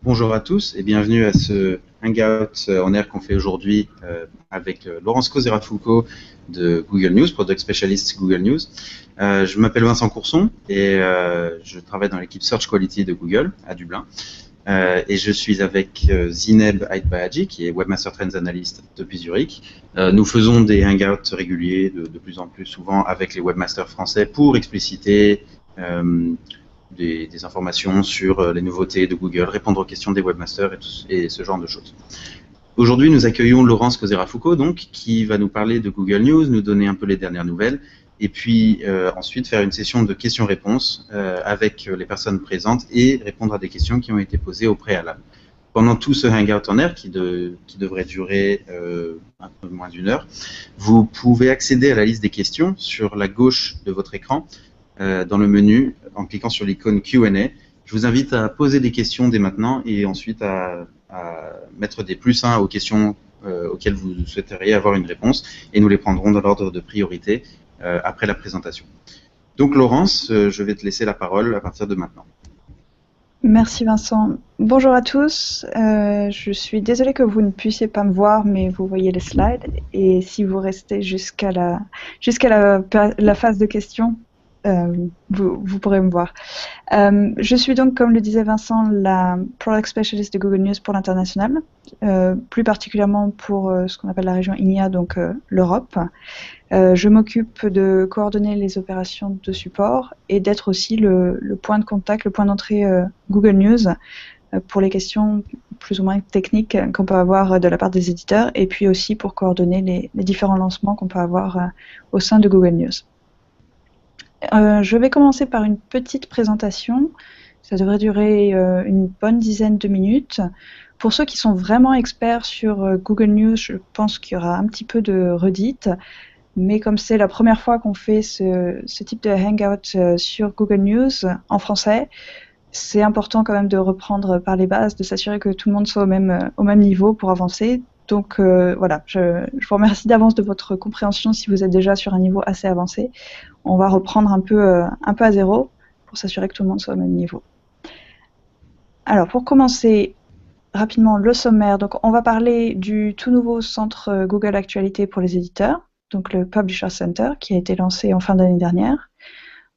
Bonjour à tous et bienvenue à ce hangout en air qu'on fait aujourd'hui avec Laurence Cosera-Foucault de Google News, Product Specialist Google News. Je m'appelle Vincent Courson et je travaille dans l'équipe Search Quality de Google à Dublin. Et je suis avec Zineb Aitbahaji, qui est Webmaster Trends Analyst depuis Zurich. Nous faisons des hangouts réguliers, de plus en plus souvent avec les webmasters français pour expliciter des informations sur les nouveautés de Google, répondre aux questions des webmasters et ce genre de choses. Aujourd'hui, nous accueillons Laurence Cosera-Foucault, donc, qui va nous parler de Google News, nous donner un peu les dernières nouvelles, et puis ensuite faire une session de questions-réponses avec les personnes présentes et répondre à des questions qui ont été posées au préalable. Pendant tout ce hangout en air, qui devrait durer un peu moins d'une heure, vous pouvez accéder à la liste des questions sur la gauche de votre écran, dans le menu, en cliquant sur l'icône Q&A. Je vous invite à poser des questions dès maintenant et ensuite à mettre des plus 1 aux questions auxquelles vous souhaiteriez avoir une réponse, et nous les prendrons dans l'ordre de priorité après la présentation. Donc Laurence, je vais te laisser la parole à partir de maintenant. Merci Vincent. Bonjour à tous. Je suis désolée que vous ne puissiez pas me voir, mais vous voyez les slides. Et si vous restez jusqu'à la phase de questions, vous pourrez me voir. Je suis donc, comme le disait Vincent, la Product Specialist de Google News pour l'international, plus particulièrement pour ce qu'on appelle la région INIA, donc l'Europe. Je m'occupe de coordonner les opérations de support et d'être aussi le point de contact, le point d'entrée Google News pour les questions plus ou moins techniques qu'on peut avoir de la part des éditeurs, et puis aussi pour coordonner les différents lancements qu'on peut avoir au sein de Google News. Je vais commencer par une petite présentation. Ça devrait durer une bonne dizaine de minutes. Pour ceux qui sont vraiment experts sur Google News, je pense qu'il y aura un petit peu de redites. Mais comme c'est la première fois qu'on fait ce type de hangout sur Google News en français, c'est important quand même de reprendre par les bases, de s'assurer que tout le monde soit au même niveau pour avancer. Donc voilà, je vous remercie d'avance de votre compréhension si vous êtes déjà sur un niveau assez avancé. On va reprendre un peu à zéro pour s'assurer que tout le monde soit au même niveau. Alors pour commencer, rapidement le sommaire. Donc on va parler du tout nouveau centre Google Actualité pour les éditeurs, donc le Publisher Center, qui a été lancé en fin d'année dernière.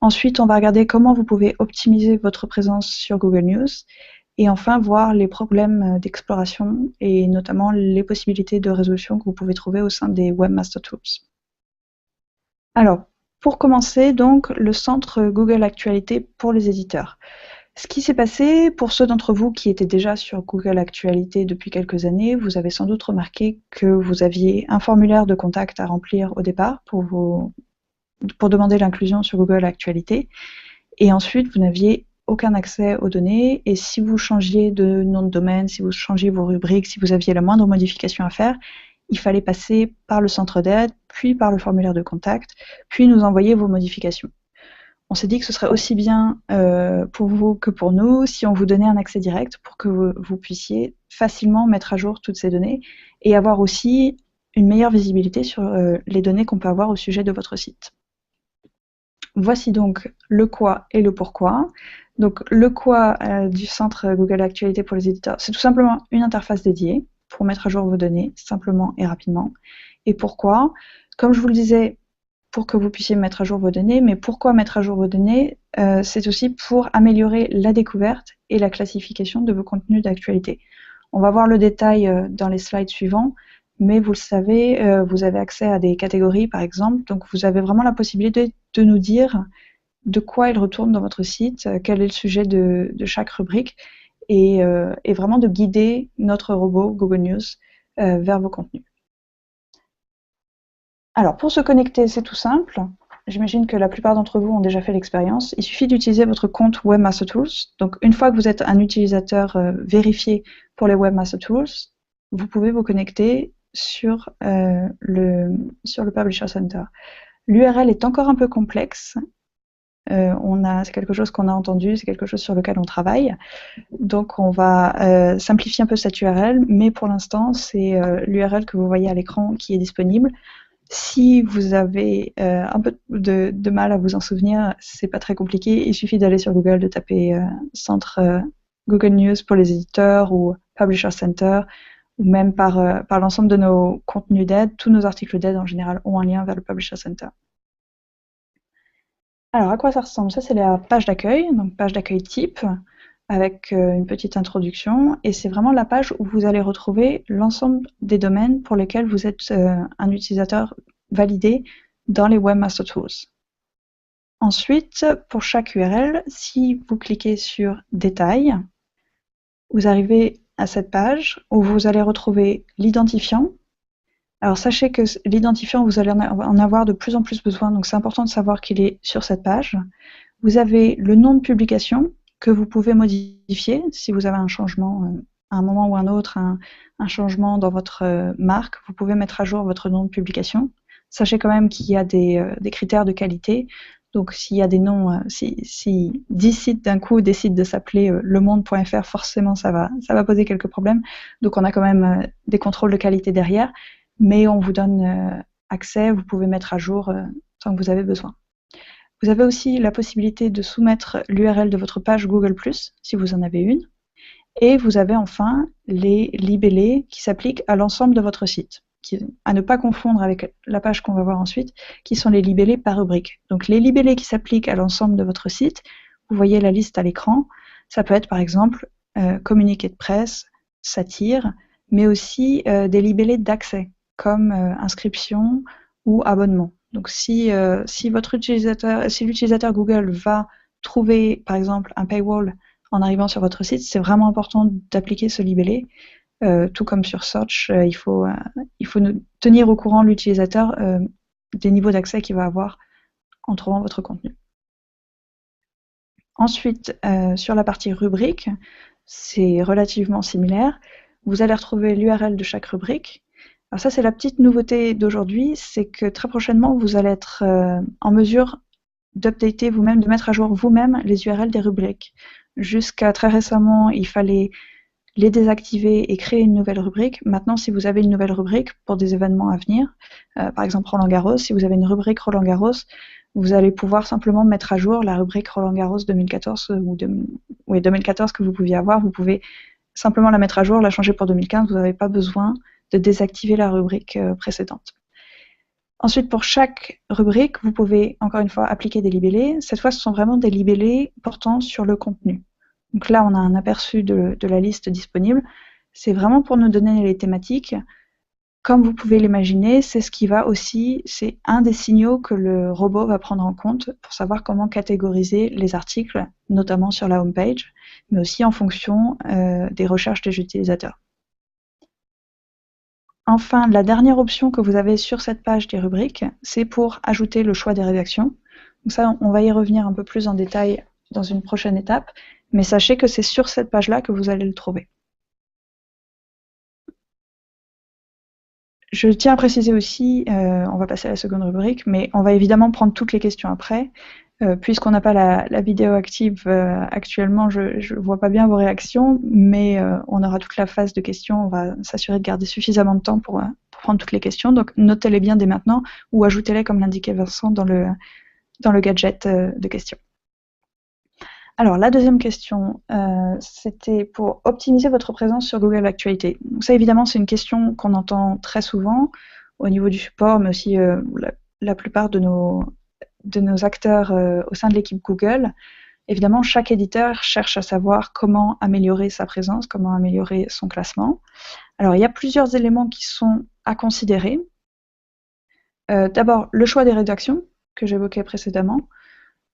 Ensuite, on va regarder comment vous pouvez optimiser votre présence sur Google News. Et enfin, voir les problèmes d'exploration et notamment les possibilités de résolution que vous pouvez trouver au sein des Webmaster Tools. Alors, pour commencer, donc, le centre Google Actualité pour les éditeurs. Ce qui s'est passé, pour ceux d'entre vous qui étaient déjà sur Google Actualité depuis quelques années, vous avez sans doute remarqué que vous aviez un formulaire de contact à remplir au départ pour demander l'inclusion sur Google Actualité. Et ensuite, vous n'aviez aucun accès aux données. Et si vous changiez de nom de domaine, si vous changiez vos rubriques, si vous aviez la moindre modification à faire, il fallait passer par le centre d'aide, puis par le formulaire de contact, puis nous envoyer vos modifications. On s'est dit que ce serait aussi bien pour vous que pour nous si on vous donnait un accès direct pour que vous puissiez facilement mettre à jour toutes ces données et avoir aussi une meilleure visibilité sur les données qu'on peut avoir au sujet de votre site. Voici donc le quoi et le pourquoi. Donc le quoi du centre Google Actualité pour les éditeurs, c'est tout simplement une interface dédiée pour mettre à jour vos données simplement et rapidement. Et pourquoi? Comme je vous le disais, pour que vous puissiez mettre à jour vos données, mais pourquoi mettre à jour vos données? C'est aussi pour améliorer la découverte et la classification de vos contenus d'actualité. On va voir le détail dans les slides suivants, mais vous le savez, vous avez accès à des catégories par exemple, donc vous avez vraiment la possibilité de nous dire de quoi il retourne dans votre site, quel est le sujet de chaque rubrique, et vraiment de guider notre robot Google News vers vos contenus. Alors pour se connecter, c'est tout simple. J'imagine que la plupart d'entre vous ont déjà fait l'expérience. Il suffit d'utiliser votre compte Webmaster Tools. Donc une fois que vous êtes un utilisateur vérifié pour les Webmaster Tools, vous pouvez vous connecter sur le Publisher Center. L'URL est encore un peu complexe. C'est quelque chose qu'on a entendu, c'est quelque chose sur lequel on travaille. Donc on va simplifier un peu cette URL, mais pour l'instant, c'est l'URL que vous voyez à l'écran qui est disponible. Si vous avez un peu de mal à vous en souvenir, c'est pas très compliqué. Il suffit d'aller sur Google, de taper centre Google News pour les éditeurs ou Publisher Center, ou même par l'ensemble de nos contenus d'aide. Tous nos articles d'aide en général ont un lien vers le Publisher Center. Alors, à quoi ça ressemble? Ça, c'est la page d'accueil, donc page d'accueil type, avec une petite introduction, et c'est vraiment la page où vous allez retrouver l'ensemble des domaines pour lesquels vous êtes un utilisateur validé dans les Webmaster Tools. Ensuite, pour chaque URL, si vous cliquez sur Détails, vous arrivez à cette page où vous allez retrouver l'identifiant. Alors sachez que l'identifiant, vous allez en avoir de plus en plus besoin, donc c'est important de savoir qu'il est sur cette page. Vous avez le nom de publication que vous pouvez modifier si vous avez un changement à un moment ou un autre, un changement dans votre marque, vous pouvez mettre à jour votre nom de publication. Sachez quand même qu'il y a des critères de qualité. Donc s'il y a des noms, si 10 sites d'un coup décident de s'appeler lemonde.fr, forcément ça va poser quelques problèmes. Donc on a quand même des contrôles de qualité derrière, mais on vous donne accès, vous pouvez mettre à jour tant que vous avez besoin. Vous avez aussi la possibilité de soumettre l'URL de votre page Google+, si vous en avez une. Et vous avez enfin les libellés qui s'appliquent à l'ensemble de votre site, à ne pas confondre avec la page qu'on va voir ensuite, qui sont les libellés par rubrique. Donc les libellés qui s'appliquent à l'ensemble de votre site, vous voyez la liste à l'écran, ça peut être par exemple communiqué de presse, satire, mais aussi des libellés d'accès, comme inscription ou abonnement. Donc si l'utilisateur Google va trouver par exemple un paywall en arrivant sur votre site, c'est vraiment important d'appliquer ce libellé. Tout comme sur Search, il faut tenir au courant l'utilisateur des niveaux d'accès qu'il va avoir en trouvant votre contenu. Ensuite, sur la partie rubrique, c'est relativement similaire. Vous allez retrouver l'URL de chaque rubrique. Alors ça, c'est la petite nouveauté d'aujourd'hui, c'est que très prochainement, vous allez être en mesure d'updater vous-même, de mettre à jour vous-même les URL des rubriques. Jusqu'à très récemment, il fallait les désactiver et créer une nouvelle rubrique. Maintenant, si vous avez une nouvelle rubrique pour des événements à venir, par exemple Roland-Garros, si vous avez une rubrique Roland-Garros, vous allez pouvoir simplement mettre à jour la rubrique Roland-Garros 2014 ou 2014 que vous pouviez avoir. Vous pouvez simplement la mettre à jour, la changer pour 2015. Vous n'avez pas besoin de désactiver la rubrique précédente. Ensuite, pour chaque rubrique, vous pouvez encore une fois appliquer des libellés. Cette fois, ce sont vraiment des libellés portant sur le contenu. Donc là, on a un aperçu de la liste disponible. C'est vraiment pour nous donner les thématiques. Comme vous pouvez l'imaginer, c'est ce qui va aussi, c'est un des signaux que le robot va prendre en compte pour savoir comment catégoriser les articles, notamment sur la homepage, mais aussi en fonction des recherches des utilisateurs. Enfin, la dernière option que vous avez sur cette page des rubriques, c'est pour ajouter le choix des rédactions. Donc ça, on va y revenir un peu plus en détail dans une prochaine étape, mais sachez que c'est sur cette page-là que vous allez le trouver. Je tiens à préciser aussi, on va passer à la seconde rubrique, mais on va évidemment prendre toutes les questions après. Puisqu'on n'a pas la vidéo active actuellement, je ne vois pas bien vos réactions, mais on aura toute la phase de questions. On va s'assurer de garder suffisamment de temps pour prendre toutes les questions. Donc notez-les bien dès maintenant ou ajoutez-les, comme l'indiquait Vincent, dans le gadget de questions. Alors la deuxième question, c'était pour optimiser votre présence sur Google Actualités. Donc ça, évidemment, c'est une question qu'on entend très souvent au niveau du support, mais aussi la plupart de nos acteurs au sein de l'équipe Google. Évidemment, chaque éditeur cherche à savoir comment améliorer sa présence, comment améliorer son classement. Alors, il y a plusieurs éléments qui sont à considérer. D'abord, le choix des rédactions que j'évoquais précédemment.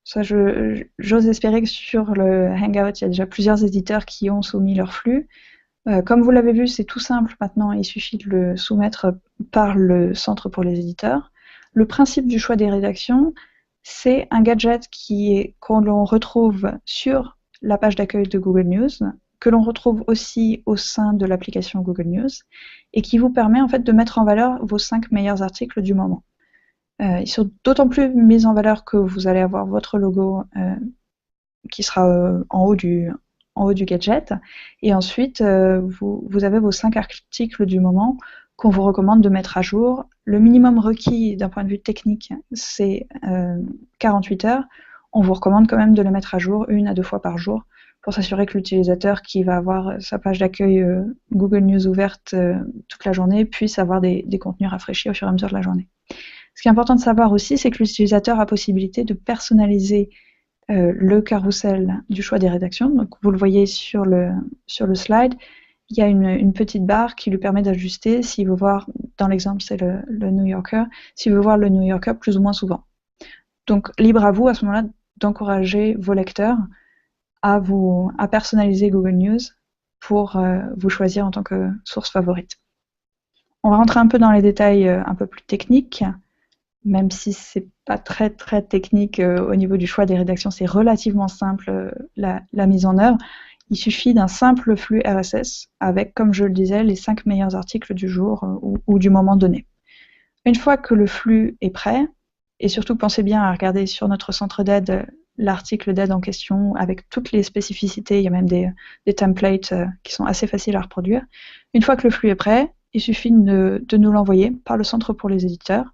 Ça, j'ose espérer que sur le Hangout, il y a déjà plusieurs éditeurs qui ont soumis leur flux. Comme vous l'avez vu, c'est tout simple maintenant, il suffit de le soumettre par le Centre pour les éditeurs. Le principe du choix des rédactions, c'est un gadget qu'on l'on retrouve sur la page d'accueil de Google News, que l'on retrouve aussi au sein de l'application Google News, et qui vous permet en fait de mettre en valeur vos 5 meilleurs articles du moment. Ils sont d'autant plus mis en valeur que vous allez avoir votre logo qui sera en haut du gadget, et ensuite vous avez vos 5 articles du moment qu'on vous recommande de mettre à jour. Le minimum requis d'un point de vue technique, c'est 48 heures. On vous recommande quand même de le mettre à jour 1 à 2 fois par jour pour s'assurer que l'utilisateur qui va avoir sa page d'accueil Google News ouverte toute la journée puisse avoir des contenus rafraîchis au fur et à mesure de la journée. Ce qui est important de savoir aussi, c'est que l'utilisateur a possibilité de personnaliser le carrousel du choix des rédactions. Donc vous le voyez sur le slide, il y a une petite barre qui lui permet d'ajuster s'il veut voir, dans l'exemple c'est le New Yorker, s'il veut voir le New Yorker plus ou moins souvent. Donc libre à vous à ce moment-là d'encourager vos lecteurs à personnaliser Google News pour vous choisir en tant que source favorite. On va rentrer un peu dans les détails un peu plus techniques, même si c'est pas très très technique au niveau du choix des rédactions, c'est relativement simple la mise en œuvre. Il suffit d'un simple flux RSS avec, comme je le disais, les 5 meilleurs articles du jour ou du moment donné. Une fois que le flux est prêt, et surtout pensez bien à regarder sur notre centre d'aide l'article d'aide en question avec toutes les spécificités, il y a même des templates qui sont assez faciles à reproduire. Une fois que le flux est prêt, il suffit de nous l'envoyer par le centre pour les éditeurs.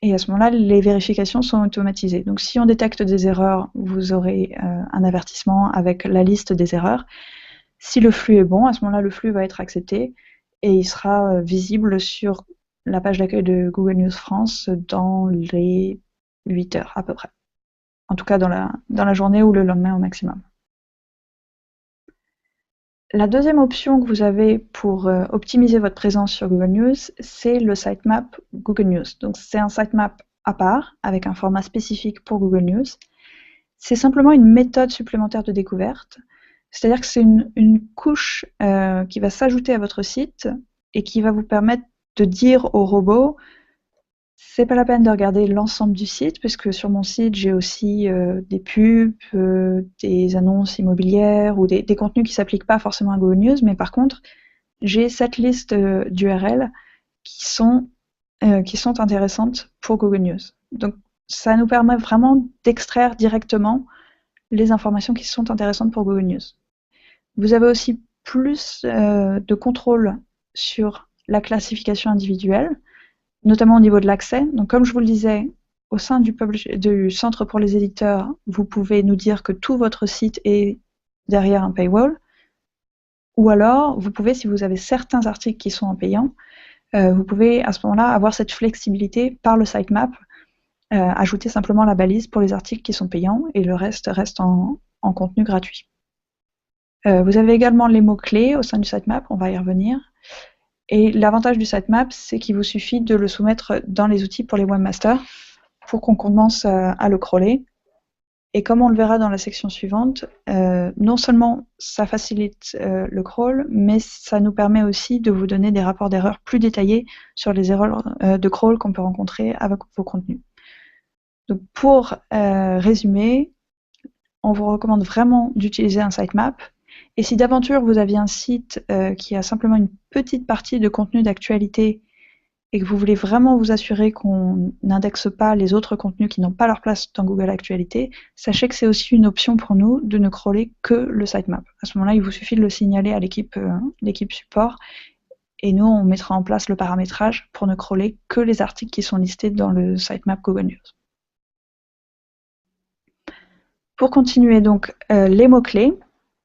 Et à ce moment-là, les vérifications sont automatisées. Donc si on détecte des erreurs, vous aurez un avertissement avec la liste des erreurs. Si le flux est bon, à ce moment-là, le flux va être accepté et il sera visible sur la page d'accueil de Google News France dans les 8 heures à peu près. En tout cas dans la journée ou le lendemain au maximum. La deuxième option que vous avez pour optimiser votre présence sur Google News, c'est le sitemap Google News. Donc c'est un sitemap à part, avec un format spécifique pour Google News. C'est simplement une méthode supplémentaire de découverte, c'est-à-dire que c'est une couche qui va s'ajouter à votre site et qui va vous permettre de dire au robot c'est pas la peine de regarder l'ensemble du site, puisque sur mon site, j'ai aussi des pubs, des annonces immobilières ou des contenus qui ne s'appliquent pas forcément à Google News, mais par contre, j'ai cette liste d'URL qui sont intéressantes pour Google News. Donc, ça nous permet vraiment d'extraire directement les informations qui sont intéressantes pour Google News. Vous avez aussi plus de contrôle sur la classification individuelle, notamment au niveau de l'accès. Donc comme je vous le disais, au sein du centre pour les éditeurs, vous pouvez nous dire que tout votre site est derrière un paywall, ou alors vous pouvez, si vous avez certains articles qui sont en payant, vous pouvez à ce moment-là avoir cette flexibilité par le sitemap, ajouter simplement la balise pour les articles qui sont payants et le reste en contenu gratuit. Vous avez également les mots-clés au sein du sitemap, on va y revenir. Et l'avantage du sitemap, c'est qu'il vous suffit de le soumettre dans les outils pour les webmasters pour qu'on commence à le crawler. Et comme on le verra dans la section suivante, non seulement ça facilite le crawl, mais ça nous permet aussi de vous donner des rapports d'erreurs plus détaillés sur les erreurs de crawl qu'on peut rencontrer avec vos contenus. Donc pour résumer, on vous recommande vraiment d'utiliser un sitemap. Et si d'aventure vous aviez un site qui a simplement une petite partie de contenu d'actualité et que vous voulez vraiment vous assurer qu'on n'indexe pas les autres contenus qui n'ont pas leur place dans Google Actualité, sachez que c'est aussi une option pour nous de ne crawler que le sitemap. À ce moment-là, il vous suffit de le signaler à l'équipe support et nous, on mettra en place le paramétrage pour ne crawler que les articles qui sont listés dans le sitemap Google News. Pour continuer, donc, les mots-clés.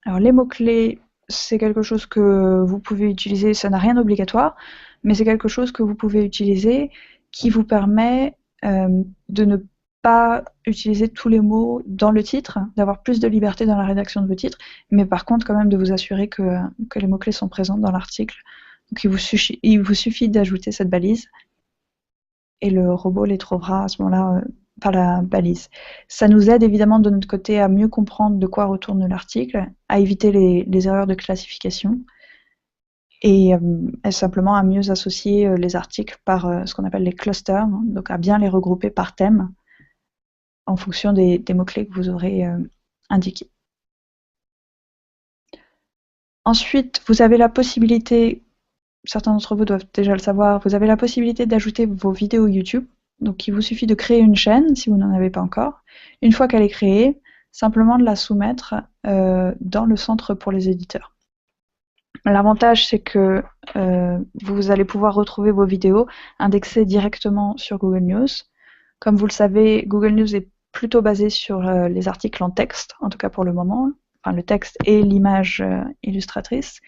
Alors les mots-clés, c'est quelque chose que vous pouvez utiliser, ça n'a rien d'obligatoire, mais c'est quelque chose que vous pouvez utiliser qui vous permet de ne pas utiliser tous les mots dans le titre, d'avoir plus de liberté dans la rédaction de vos titres, mais par contre quand même de vous assurer que les mots-clés sont présents dans l'article. Donc il vous suffit d'ajouter cette balise et le robot les trouvera à ce moment-là par la balise. Ça nous aide évidemment de notre côté à mieux comprendre de quoi retourne l'article, à éviter les erreurs de classification et simplement à mieux associer les articles par ce qu'on appelle les clusters, hein, donc à bien les regrouper par thème en fonction des mots-clés que vous aurez indiqués. Ensuite, vous avez la possibilité, certains d'entre vous doivent déjà le savoir, vous avez la possibilité d'ajouter vos vidéos YouTube. Donc il vous suffit de créer une chaîne si vous n'en avez pas encore. Une fois qu'elle est créée, simplement de la soumettre dans le centre pour les éditeurs. L'avantage, c'est que vous allez pouvoir retrouver vos vidéos indexées directement sur Google News. Comme vous le savez, Google News est plutôt basé sur les articles en texte, en tout cas pour le moment. enfin le texte et l'image illustratrice.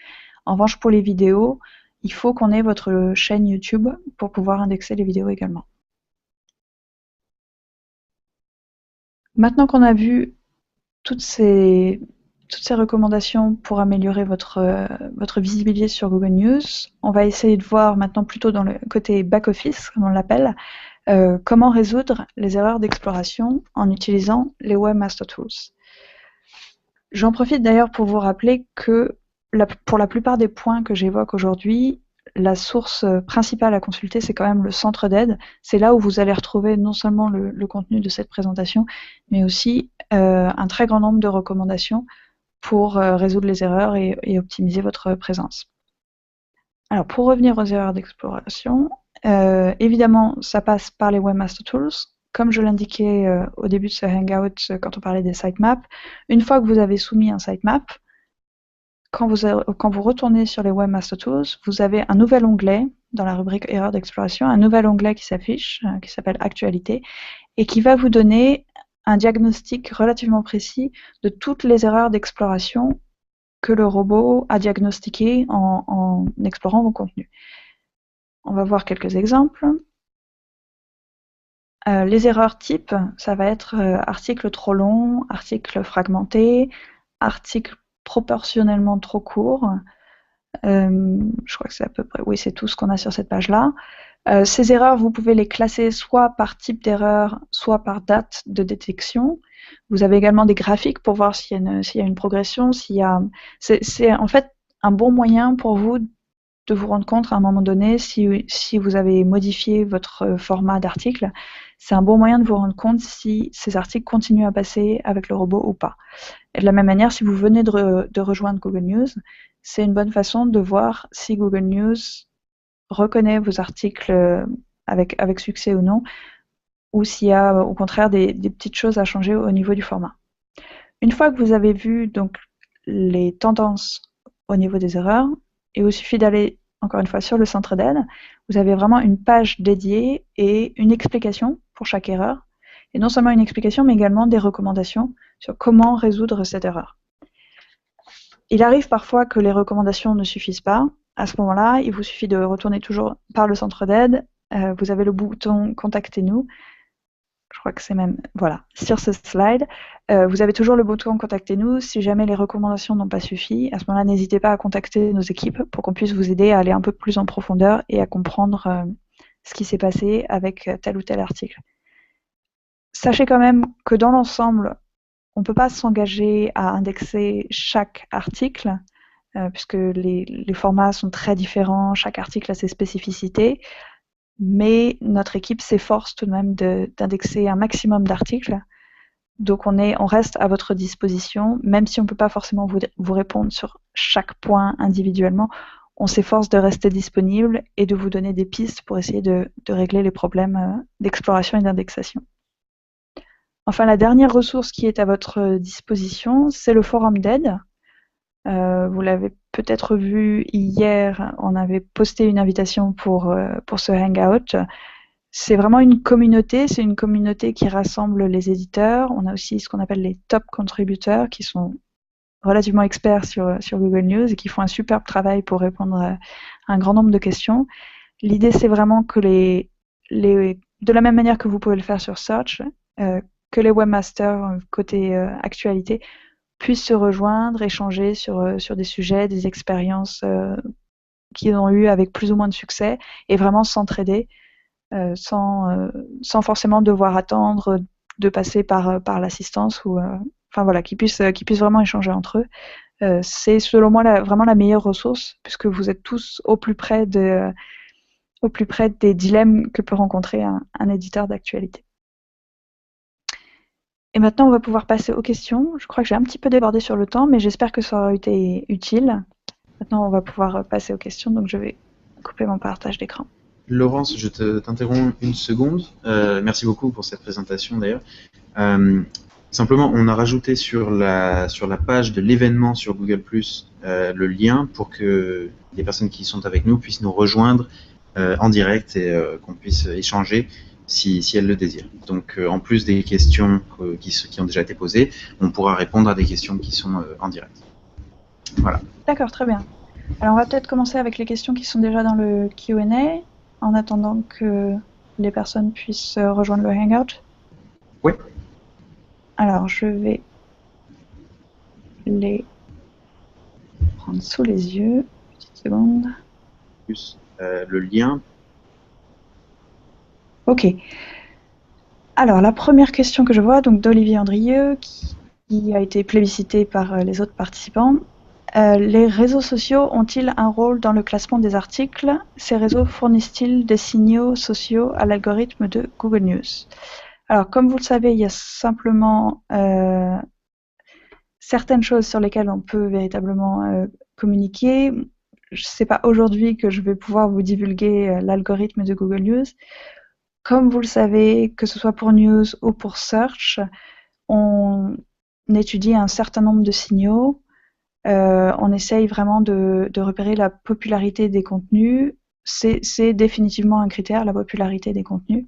En revanche, pour les vidéos, il faut qu'on ait votre chaîne YouTube pour pouvoir indexer les vidéos également. Maintenant qu'on a vu toutes ces recommandations pour améliorer votre visibilité sur Google News, on va essayer de voir maintenant plutôt dans le côté back-office, comme on l'appelle, comment résoudre les erreurs d'exploration en utilisant les Webmaster Tools. J'en profite d'ailleurs pour vous rappeler que pour la plupart des points que j'évoque aujourd'hui, la source principale à consulter, c'est quand même le centre d'aide. C'est là où vous allez retrouver non seulement le contenu de cette présentation, mais aussi un très grand nombre de recommandations pour résoudre les erreurs et optimiser votre présence. Alors, pour revenir aux erreurs d'exploration, évidemment, ça passe par les Webmaster Tools. Comme je l'indiquais au début de ce Hangout, quand on parlait des sitemaps, une fois que vous avez soumis un sitemap, quand vous retournez sur les Webmaster Tools, vous avez un nouvel onglet dans la rubrique erreurs d'exploration, un nouvel onglet qui s'affiche, qui s'appelle Actualité, et qui va vous donner un diagnostic relativement précis de toutes les erreurs d'exploration que le robot a diagnostiquées en explorant vos contenus. On va voir quelques exemples. Les erreurs types, ça va être article trop long, article fragmenté, article proportionnellement trop court. Je crois que c'est à peu près, oui, c'est tout ce qu'on a sur cette page-là. Ces erreurs, vous pouvez les classer soit par type d'erreur, soit par date de détection. Vous avez également des graphiques pour voir s'il y a une progression, c'est en fait un bon moyen pour vous de vous rendre compte à un moment donné si vous avez modifié votre format d'article. C'est un bon moyen de vous rendre compte si ces articles continuent à passer avec le robot ou pas. Et de la même manière, si vous venez de rejoindre Google News, c'est une bonne façon de voir si Google News reconnaît vos articles avec succès ou non, ou s'il y a au contraire des petites choses à changer au niveau du format. Une fois que vous avez vu donc les tendances au niveau des erreurs, il vous suffit d'aller encore une fois sur le centre d'aide. Vous avez vraiment une page dédiée et une explication pour chaque erreur. Et non seulement une explication, mais également des recommandations sur comment résoudre cette erreur. Il arrive parfois que les recommandations ne suffisent pas. À ce moment-là, il vous suffit de retourner toujours par le centre d'aide. Vous avez le bouton « Contactez-nous ». Je crois que c'est même, voilà, sur ce slide. Vous avez toujours le bouton « Contactez-nous ». Si jamais les recommandations n'ont pas suffi, à ce moment-là, n'hésitez pas à contacter nos équipes pour qu'on puisse vous aider à aller un peu plus en profondeur et à comprendre ce qui s'est passé avec tel ou tel article. Sachez quand même que dans l'ensemble, on ne peut pas s'engager à indexer chaque article, puisque les formats sont très différents, chaque article a ses spécificités. Mais notre équipe s'efforce tout de même d'indexer un maximum d'articles. Donc on reste à votre disposition, même si on ne peut pas forcément vous répondre sur chaque point individuellement, on s'efforce de rester disponible et de vous donner des pistes pour essayer de régler les problèmes d'exploration et d'indexation. Enfin, la dernière ressource qui est à votre disposition, c'est le forum d'aide. Vous l'avez peut-être vu hier, on avait posté une invitation pour ce Hangout. C'est vraiment une communauté, c'est une communauté qui rassemble les éditeurs. On a aussi ce qu'on appelle les top contributeurs qui sont relativement experts sur Google News et qui font un superbe travail pour répondre à un grand nombre de questions. L'idée, c'est vraiment que de la même manière que vous pouvez le faire sur Search, que les webmasters côté actualité puissent se rejoindre, échanger sur des sujets, des expériences qu'ils ont eues avec plus ou moins de succès, et vraiment s'entraider sans forcément devoir attendre de passer par l'assistance ou enfin voilà, qu'ils puissent vraiment échanger entre eux. C'est selon moi vraiment la meilleure ressource, puisque vous êtes tous au plus près des dilemmes que peut rencontrer un éditeur d'actualité. Et maintenant, on va pouvoir passer aux questions. Je crois que j'ai un petit peu débordé sur le temps, mais j'espère que ça aura été utile. Maintenant, on va pouvoir passer aux questions, donc je vais couper mon partage d'écran. Laurence, je t'interromps une seconde. Merci beaucoup pour cette présentation d'ailleurs. Simplement, on a rajouté sur la page de l'événement sur Google+, le lien pour que les personnes qui sont avec nous puissent nous rejoindre en direct et qu'on puisse échanger si elles le désirent. Donc, en plus des questions qui ont déjà été posées, on pourra répondre à des questions qui sont en direct. Voilà. D'accord, très bien. Alors on va peut-être commencer avec les questions qui sont déjà dans le Q&A, en attendant que les personnes puissent rejoindre le Hangout. Oui. Alors je vais les prendre sous les yeux. Petite seconde. Plus le lien. Ok. Alors la première question que je vois, donc d'Olivier Andrieux, qui a été plébiscité par les autres participants. Les réseaux sociaux ont-ils un rôle dans le classement des articles? Ces réseaux fournissent-ils des signaux sociaux à l'algorithme de Google News? Alors, comme vous le savez, il y a simplement certaines choses sur lesquelles on peut véritablement communiquer. C'est pas aujourd'hui que je vais pouvoir vous divulguer l'algorithme de Google News. Comme vous le savez, que ce soit pour News ou pour Search, on étudie un certain nombre de signaux. On essaye vraiment de repérer la popularité des contenus. C'est définitivement un critère, la popularité des contenus.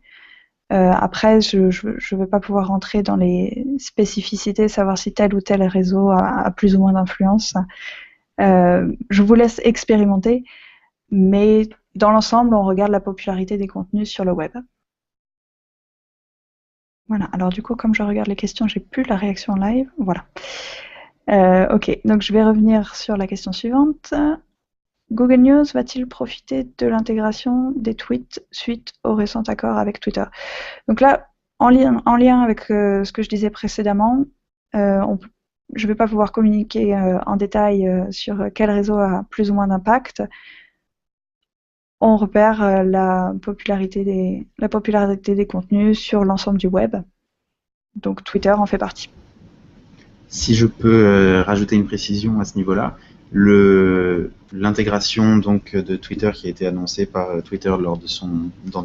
Après, je ne vais pas pouvoir rentrer dans les spécificités, savoir si tel ou tel réseau a plus ou moins d'influence. Je vous laisse expérimenter, mais dans l'ensemble, on regarde la popularité des contenus sur le web. Voilà, alors du coup, comme je regarde les questions, j'ai plus la réaction live. Voilà. Ok, donc je vais revenir sur la question suivante. Google News va-t-il profiter de l'intégration des tweets suite au récent accord avec Twitter? Donc là, en lien avec ce que je disais précédemment, je ne vais pas pouvoir communiquer en détail sur quel réseau a plus ou moins d'impact. On repère la popularité des contenus sur l'ensemble du web. Donc Twitter en fait partie. Si je peux rajouter une précision à ce niveau-là, l'intégration donc de Twitter qui a été annoncée par Twitter dans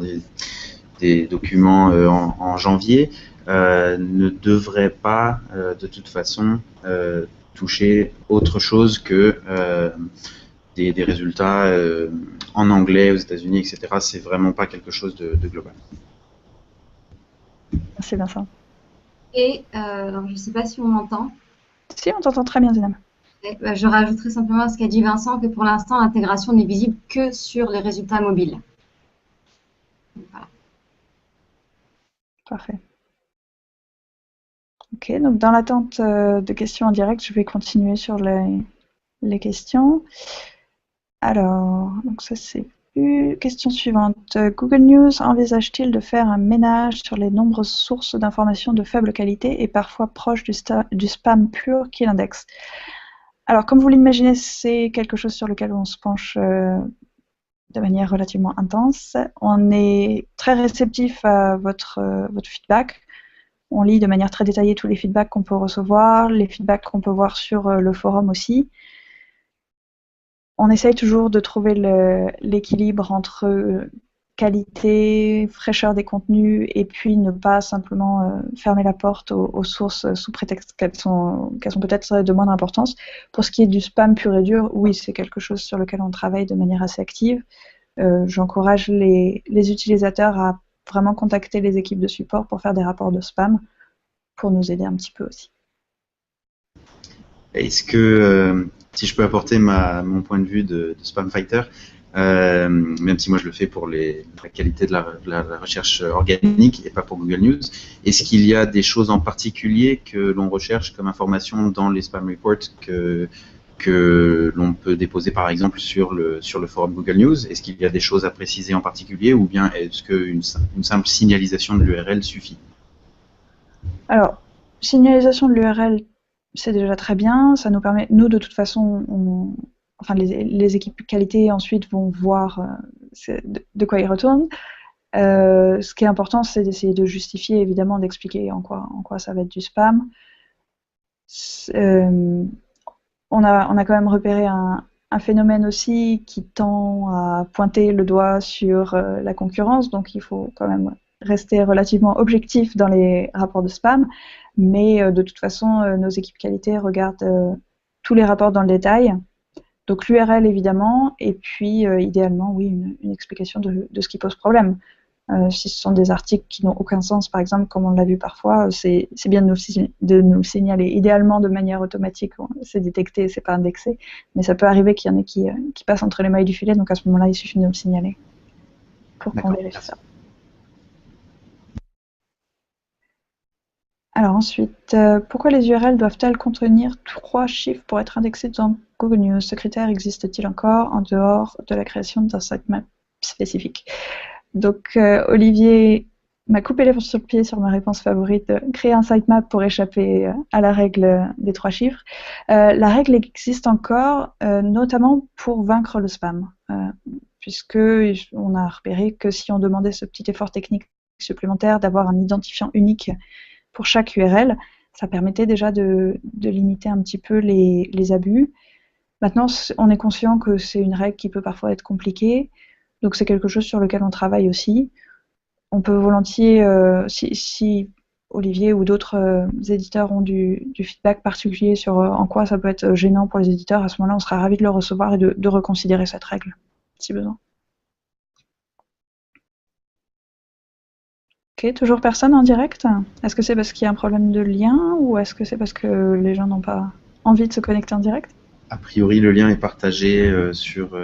des documents en janvier ne devrait pas de toute façon toucher autre chose que des résultats en anglais aux États-Unis, etc. C'est vraiment pas quelque chose de global. C'est bien ça. Et alors, je ne sais pas si on m'entend. Si, on t'entend très bien, Zinam. Je rajouterai simplement à ce qu'a dit Vincent que pour l'instant, l'intégration n'est visible que sur les résultats mobiles. Voilà. Parfait. Ok, donc dans l'attente de questions en direct, je vais continuer sur les questions. Alors, donc ça c'est plus. Question suivante. Google News envisage-t-il de faire un ménage sur les nombreuses sources d'informations de faible qualité et parfois proches du spam pur qu'il indexe? Alors, comme vous l'imaginez, c'est quelque chose sur lequel on se penche de manière relativement intense. On est très réceptif à votre feedback. On lit de manière très détaillée tous les feedbacks qu'on peut recevoir, les feedbacks qu'on peut voir sur le forum aussi. On essaye toujours de trouver l'équilibre entre qualité, fraîcheur des contenus et puis ne pas simplement fermer la porte aux sources sous prétexte qu'elles sont peut-être de moindre importance. Pour ce qui est du spam pur et dur, oui, c'est quelque chose sur lequel on travaille de manière assez active. J'encourage les utilisateurs à vraiment contacter les équipes de support pour faire des rapports de spam pour nous aider un petit peu aussi. Est-ce que, si je peux apporter mon point de vue de spam fighter, même si moi je le fais pour la qualité de la recherche organique et pas pour Google News, est-ce qu'il y a des choses en particulier que l'on recherche comme information dans les spam reports que l'on peut déposer par exemple sur le forum Google News? Est-ce qu'il y a des choses à préciser en particulier ou bien est-ce qu'une simple signalisation de l'URL suffit? Alors, signalisation de l'URL, c'est déjà très bien. Ça nous permet, nous de toute façon, enfin les équipes qualité ensuite vont voir de quoi ils retournent. Ce qui est important, c'est d'essayer de justifier, évidemment, d'expliquer en quoi ça va être du spam. On a quand même repéré un phénomène aussi qui tend à pointer le doigt sur la concurrence, donc il faut quand même rester relativement objectif dans les rapports de spam, mais de toute façon, nos équipes qualité regardent tous les rapports dans le détail. Donc l'URL évidemment, et puis idéalement, oui, une explication de ce qui pose problème. Si ce sont des articles qui n'ont aucun sens, par exemple, comme on l'a vu parfois, c'est bien de nous signaler. Idéalement, de manière automatique, c'est détecté, c'est pas indexé, mais ça peut arriver qu'il y en ait qui passent entre les mailles du filet, donc à ce moment-là, il suffit de nous le signaler pour qu'on vérifie ça. Alors ensuite, pourquoi les URL doivent-elles contenir 3 chiffres pour être indexées dans Google News? Ce critère existe-t-il encore en dehors de la création d'un sitemap spécifique? Donc Olivier m'a coupé les sur le pied sur ma réponse favorite, créer un sitemap pour échapper à la règle des 3 chiffres. La règle existe encore, notamment pour vaincre le spam, puisque on a repéré que si on demandait ce petit effort technique supplémentaire d'avoir un identifiant unique pour chaque URL, ça permettait déjà de limiter un petit peu les abus. Maintenant, on est conscient que c'est une règle qui peut parfois être compliquée, donc c'est quelque chose sur lequel on travaille aussi. On peut volontiers, si Olivier ou d'autres éditeurs ont du feedback particulier sur en quoi ça peut être gênant pour les éditeurs, à ce moment-là, on sera ravis de le recevoir et de reconsidérer cette règle, si besoin. Ok, toujours personne en direct? Est-ce que c'est parce qu'il y a un problème de lien ou est-ce que c'est parce que les gens n'ont pas envie de se connecter en direct? A priori, le lien est partagé sur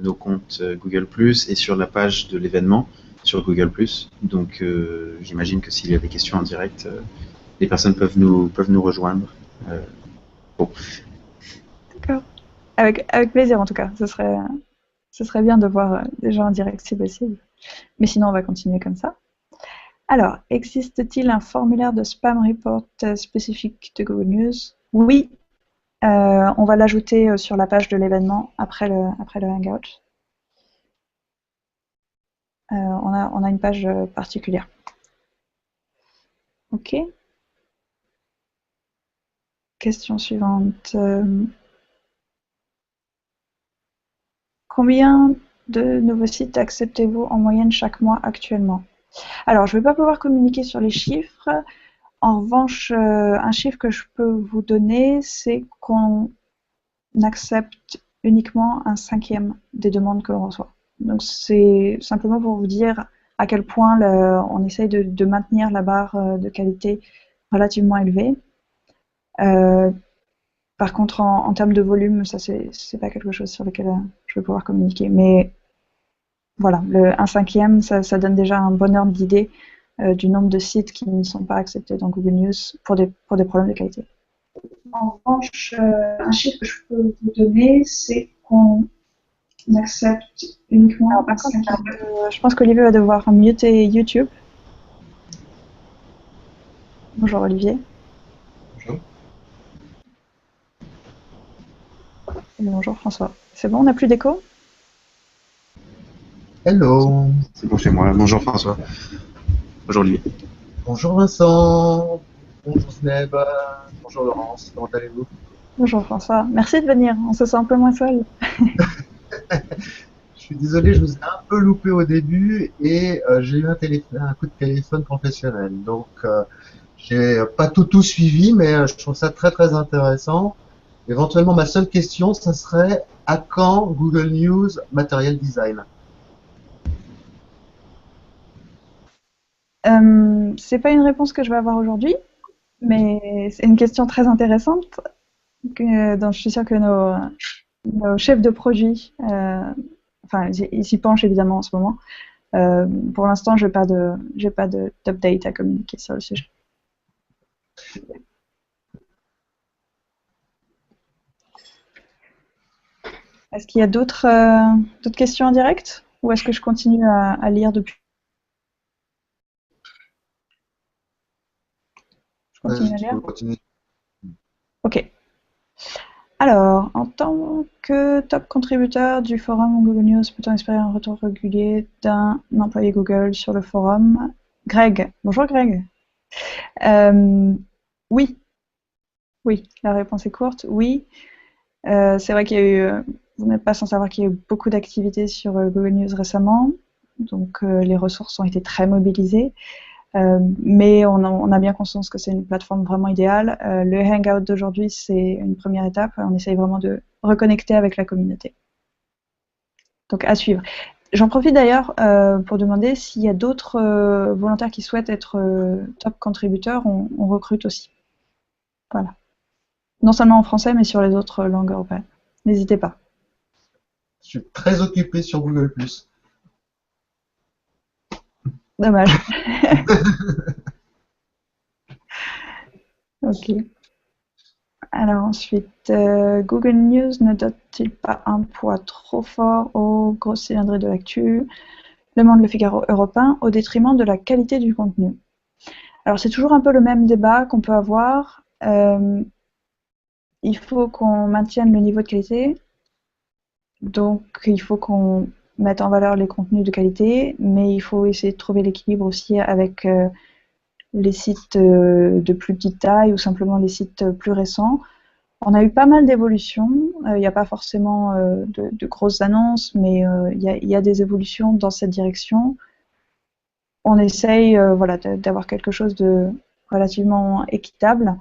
nos comptes Google+, et sur la page de l'événement sur Google+. Donc, j'imagine que s'il y a des questions en direct, les personnes peuvent nous rejoindre. Bon. D'accord. Avec plaisir en tout cas. Ce serait bien de voir des gens en direct si possible. Mais sinon, on va continuer comme ça. Alors, existe-t-il un formulaire de spam report spécifique de Google News? Oui, on va l'ajouter sur la page de l'événement après le Hangout. On a une page particulière. Ok. Question suivante. Combien de nouveaux sites acceptez-vous en moyenne chaque mois actuellement? Alors, je ne vais pas pouvoir communiquer sur les chiffres. En revanche, un chiffre que je peux vous donner, c'est qu'on accepte uniquement un 5e des demandes que l'on reçoit. Donc, c'est simplement pour vous dire à quel point on essaye de maintenir la barre de qualité relativement élevée. Par contre, en termes de volume, ça, c'est pas quelque chose sur lequel je vais pouvoir communiquer. Mais voilà, un 5e, ça donne déjà un bon ordre d'idée du nombre de sites qui ne sont pas acceptés dans Google News pour des problèmes de qualité. En revanche, un chiffre que je peux vous donner, c'est qu'on accepte uniquement. Alors, par contre, je pense qu'Olivier va devoir muter YouTube. Bonjour Olivier. Bonjour. Et bonjour François. C'est bon, on n'a plus d'écho? Hello. C'est bon chez moi. Bonjour François. Bonjour Olivier. Bonjour Vincent. Bonjour Sneb. Bonjour Laurence. Comment allez-vous? Bonjour François. Merci de venir. On se sent un peu moins seul. Je suis désolé, je vous ai un peu loupé au début et j'ai eu un coup de téléphone professionnel. Donc, j'ai pas tout suivi, mais je trouve ça très très intéressant. Éventuellement, ma seule question, ça serait à quand Google News Material Design? C'est pas une réponse que je vais avoir aujourd'hui, mais c'est une question très intéressante dont je suis sûre que nos chefs de produit, ils s'y penchent évidemment en ce moment. Pour l'instant, j'ai pas d'update à communiquer sur le sujet. Est-ce qu'il y a d'autres questions en direct ou est-ce que je continue à lire depuis? Je continue à lire. Ok. Alors, en tant que top contributeur du forum Google News, peut-on espérer un retour régulier d'un employé Google sur le forum? Greg. Bonjour Greg. Oui. Oui, la réponse est courte. Oui. C'est vrai qu'il y a eu, vous n'êtes pas sans savoir qu'il y a eu beaucoup d'activités sur Google News récemment, donc les ressources ont été très mobilisées, mais on a bien conscience que c'est une plateforme vraiment idéale. Le Hangout d'aujourd'hui, c'est une première étape, on essaye vraiment de reconnecter avec la communauté. Donc à suivre. J'en profite d'ailleurs pour demander s'il y a d'autres volontaires qui souhaitent être top contributeurs, on recrute aussi. Voilà. Non seulement en français, mais sur les autres langues européennes. N'hésitez pas. Je suis très occupé sur Google+. Dommage. Ok. Alors ensuite, Google News ne donne-t-il pas un poids trop fort aux grosses cylindrées de l'actu, demande Le Figaro européen, au détriment de la qualité du contenu? Alors c'est toujours un peu le même débat qu'on peut avoir. Il faut qu'on maintienne le niveau de qualité, donc il faut qu'on mette en valeur les contenus de qualité, mais il faut essayer de trouver l'équilibre aussi avec les sites de plus petite taille ou simplement les sites plus récents. On a eu pas mal d'évolutions, il n'y a pas forcément de grosses annonces, mais il y a des évolutions dans cette direction. On essaye voilà, d'avoir quelque chose de relativement équitable.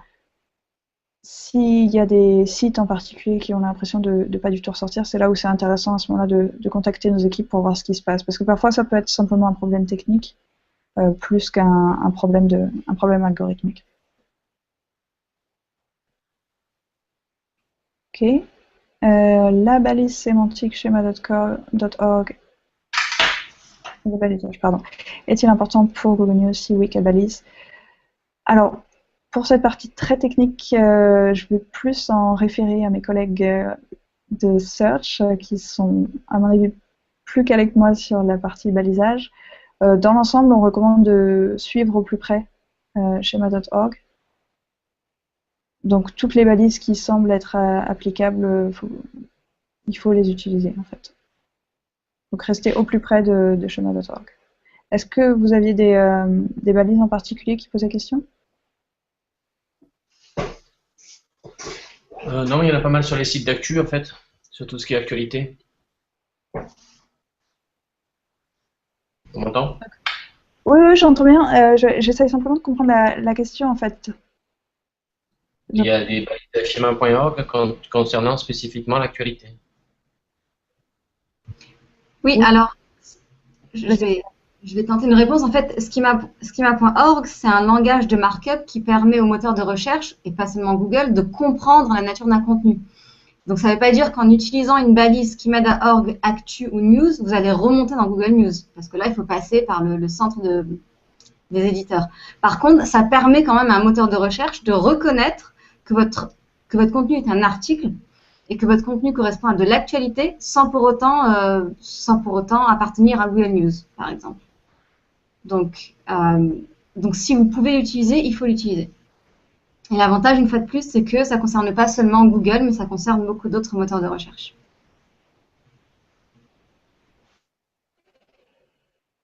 S'il y a des sites en particulier qui ont l'impression de ne pas du tout ressortir, c'est là où c'est intéressant à ce moment-là de contacter nos équipes pour voir ce qui se passe. Parce que parfois ça peut être simplement un problème technique, plus qu'un problème algorithmique. Ok. La balise sémantique schema.org, la balisage, pardon, est-il important pour Google News? Si oui, quelle balise? Alors, pour cette partie très technique, je vais plus en référer à mes collègues de Search, qui sont, à mon avis, plus calés que moi sur la partie balisage. Dans l'ensemble, on recommande de suivre au plus près schema.org. Donc, toutes les balises qui semblent être applicables, il faut les utiliser, en fait. Donc, restez au plus près de schema.org. Est-ce que vous aviez des balises en particulier qui posaient question? Non, il y en a pas mal sur les sites d'actu, en fait, sur tout ce qui est actualité. On m'entend? Oui, j'entends bien. J'essaye simplement de comprendre la question, en fait. Il y a des balises schéma.org concernant spécifiquement l'actualité. Oui, alors, je vais tenter une réponse. En fait, schema.org, c'est un langage de markup qui permet aux moteurs de recherche, et pas seulement Google, de comprendre la nature d'un contenu. Donc, ça ne veut pas dire qu'en utilisant une balise schema.org, actu ou news, vous allez remonter dans Google News. Parce que là, il faut passer par le centre des éditeurs. Par contre, ça permet quand même à un moteur de recherche de reconnaître que votre contenu est un article et que votre contenu correspond à de l'actualité sans pour autant appartenir à Google News, par exemple. Donc, si vous pouvez l'utiliser, il faut l'utiliser. Et l'avantage, une fois de plus, c'est que ça ne concerne pas seulement Google, mais ça concerne beaucoup d'autres moteurs de recherche.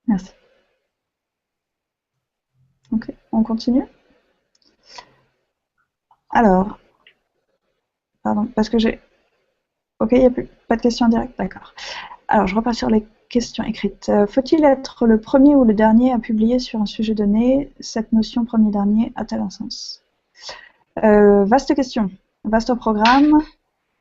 Merci. Ok, on continue. Alors, pardon, parce que j'ai... Ok, il n'y a pas de questions en direct, d'accord. Alors, je repasse sur les questions écrites. Faut-il être le premier ou le dernier à publier sur un sujet donné? Cette notion premier-dernier a-t-elle un sens? Vaste question, vaste programme.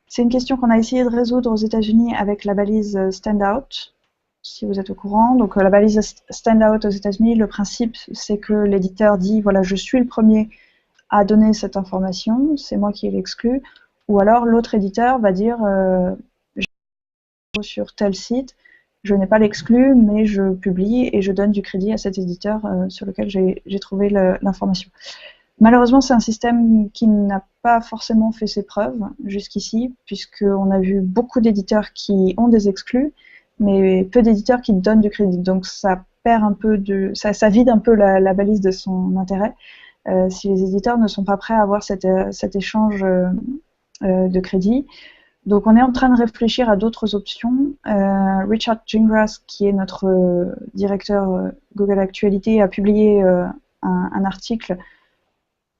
C'est une question qu'on a essayé de résoudre aux États-Unis avec la balise Standout, si vous êtes au courant. Donc, la balise Standout aux États-Unis, le principe, c'est que l'éditeur dit, voilà, je suis le premier à donner cette information, c'est moi qui l'exclus. Ou alors l'autre éditeur va dire sur tel site, je n'ai pas l'exclu, mais je publie et je donne du crédit à cet éditeur sur lequel j'ai trouvé l'information. Malheureusement, c'est un système qui n'a pas forcément fait ses preuves jusqu'ici, puisqu'on a vu beaucoup d'éditeurs qui ont des exclus, mais peu d'éditeurs qui donnent du crédit. Donc ça perd un peu ça vide un peu la balise de son intérêt. Si les éditeurs ne sont pas prêts à avoir cet échange de crédit. Donc on est en train de réfléchir à d'autres options. Richard Gingras, qui est notre directeur Google Actualité, a publié un article.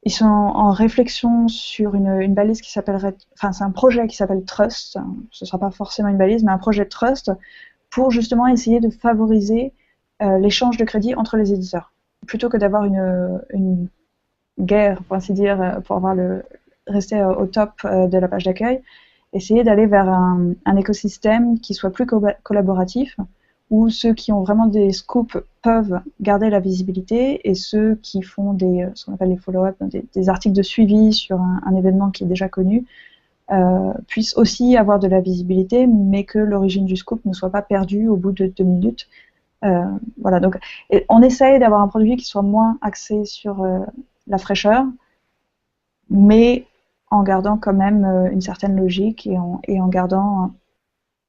Ils sont en réflexion sur une balise qui s'appellerait, enfin c'est un projet qui s'appelle Trust. Ce ne sera pas forcément une balise, mais un projet Trust pour justement essayer de favoriser l'échange de crédit entre les éditeurs, plutôt que d'avoir une guerre, pour ainsi dire, pour rester au top de la page d'accueil, essayer d'aller vers un écosystème qui soit plus collaboratif, où ceux qui ont vraiment des scoops peuvent garder la visibilité et ceux qui font ce qu'on appelle les follow-up, des articles de suivi sur un événement qui est déjà connu, puissent aussi avoir de la visibilité, mais que l'origine du scoop ne soit pas perdue au bout de 2 minutes. Voilà, donc on essaye d'avoir un produit qui soit moins axé sur la fraîcheur, mais en gardant quand même une certaine logique et en gardant